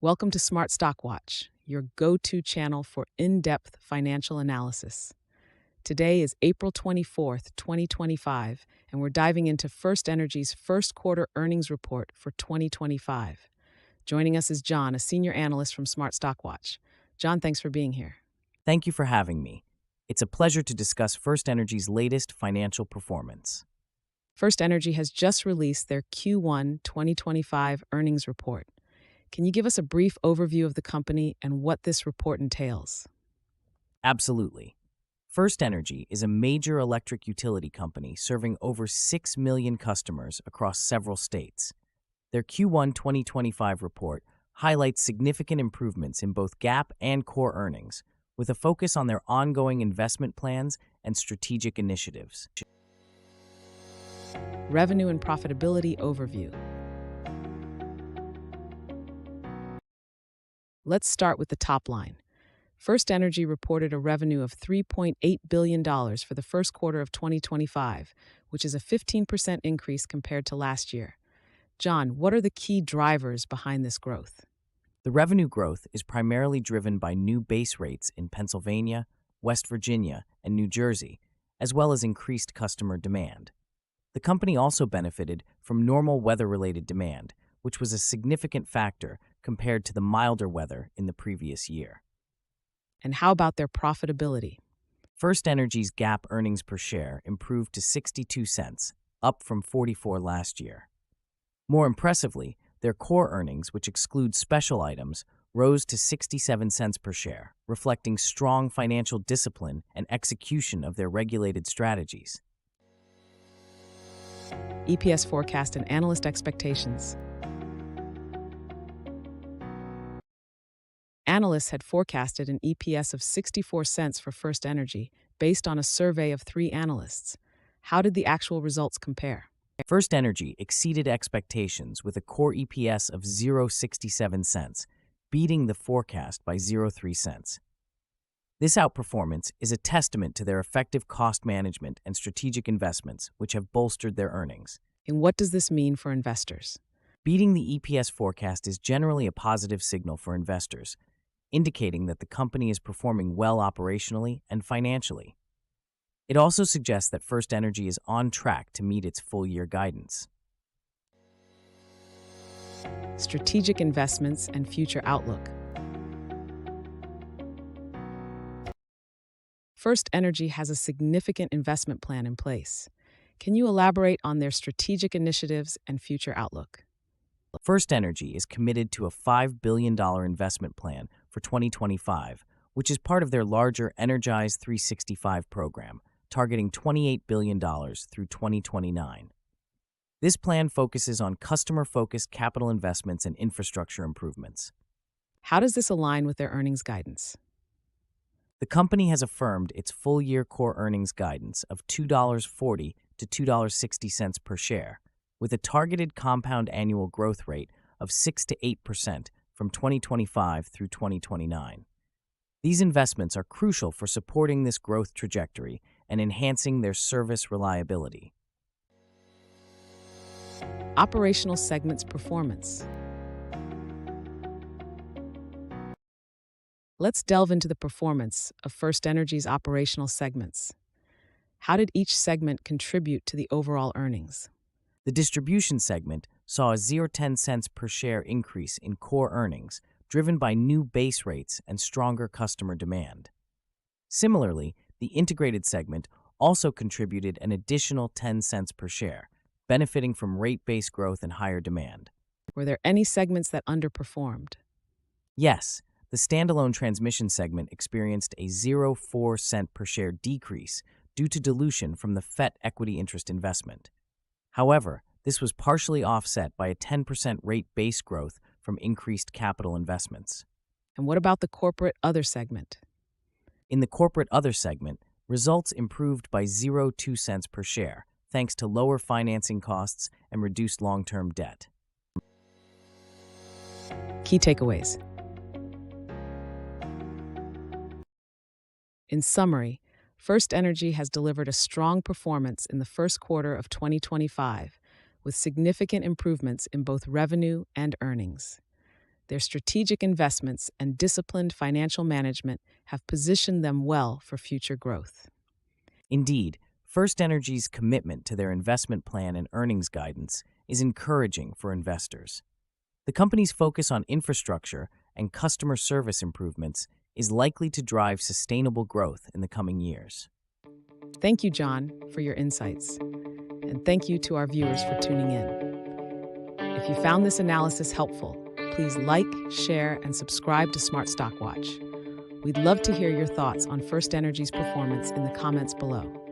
Welcome to Smart Stock Watch, your go-to channel for in-depth financial analysis. Today is April 24th, 2025, and we're diving into FirstEnergy's first quarter earnings report for 2025. Joining us is John, a senior analyst from Smart Stock Watch. John, thanks for being here. Thank you for having me. It's a pleasure to discuss FirstEnergy's latest financial performance. FirstEnergy has just released their Q1 2025 earnings report. Can you give us a brief overview of the company and what this report entails? Absolutely. FirstEnergy is a major electric utility company serving over 6 million customers across several states. Their Q1 2025 report highlights significant improvements in both GAAP and core earnings, with a focus on their ongoing investment plans and strategic initiatives. Revenue and profitability overview. Let's start with the top line. FirstEnergy reported a revenue of $3.8 billion for the first quarter of 2025, which is a 15% increase compared to last year. John, what are the key drivers behind this growth? The revenue growth is primarily driven by new base rates in Pennsylvania, West Virginia, and New Jersey, as well as increased customer demand. The company also benefited from normal weather-related demand, which was a significant factor compared to the milder weather in the previous year. And how about their profitability? FirstEnergy's GAAP earnings per share improved to 62 cents, up from 44 last year. More impressively, their core earnings, which exclude special items, rose to 67 cents per share, reflecting strong financial discipline and execution of their regulated strategies. EPS forecast and analyst expectations. Analysts had forecasted an EPS of 64 cents for FirstEnergy based on a survey of 3 analysts. How did the actual results compare? FirstEnergy exceeded expectations with a core EPS of 0.67 cents, beating the forecast by 0.3 cents. This outperformance is a testament to their effective cost management and strategic investments, which have bolstered their earnings. And what does this mean for investors? Beating the EPS forecast is generally a positive signal for investors, indicating that the company is performing well operationally and financially. It also suggests that FirstEnergy is on track to meet its full-year guidance. Strategic investments and future outlook. FirstEnergy has a significant investment plan in place. Can you elaborate on their strategic initiatives and future outlook? FirstEnergy is committed to a $5 billion investment plan for 2025, which is part of their larger Energize 365 program, targeting $28 billion through 2029. This plan focuses on customer-focused capital investments and infrastructure improvements. How does this align with their earnings guidance? The company has affirmed its full-year core earnings guidance of $2.40 to $2.60 per share, with a targeted compound annual growth rate of 6 to 8% from 2025 through 2029. These investments are crucial for supporting this growth trajectory and enhancing their service reliability. Operational segments performance. Let's delve into the performance of FirstEnergy's operational segments. How did each segment contribute to the overall earnings? The distribution segment saw a 0.10 cents per share increase in core earnings, driven by new base rates and stronger customer demand. Similarly, the integrated segment also contributed an additional 10 cents per share, benefiting from rate-based growth and higher demand. Were there any segments that underperformed? Yes, the standalone transmission segment experienced a 0.4 cent per share decrease due to dilution from the FET equity interest investment. However, this was partially offset by a 10% rate-based growth from increased capital investments. And what about the corporate other segment? In the corporate other segment, results improved by 0.2 cents per share, thanks to lower financing costs and reduced long-term debt. Key takeaways. In summary, FirstEnergy has delivered a strong performance in the first quarter of 2025, with significant improvements in both revenue and earnings. Their strategic investments and disciplined financial management have positioned them well for future growth. Indeed, FirstEnergy's commitment to their investment plan and earnings guidance is encouraging for investors. The company's focus on infrastructure and customer service improvements is likely to drive sustainable growth in the coming years. Thank you, John, for your insights. And thank you to our viewers for tuning in. If you found this analysis helpful, please like, share, and subscribe to Smart Stock Watch. We'd love to hear your thoughts on FirstEnergy's performance in the comments below.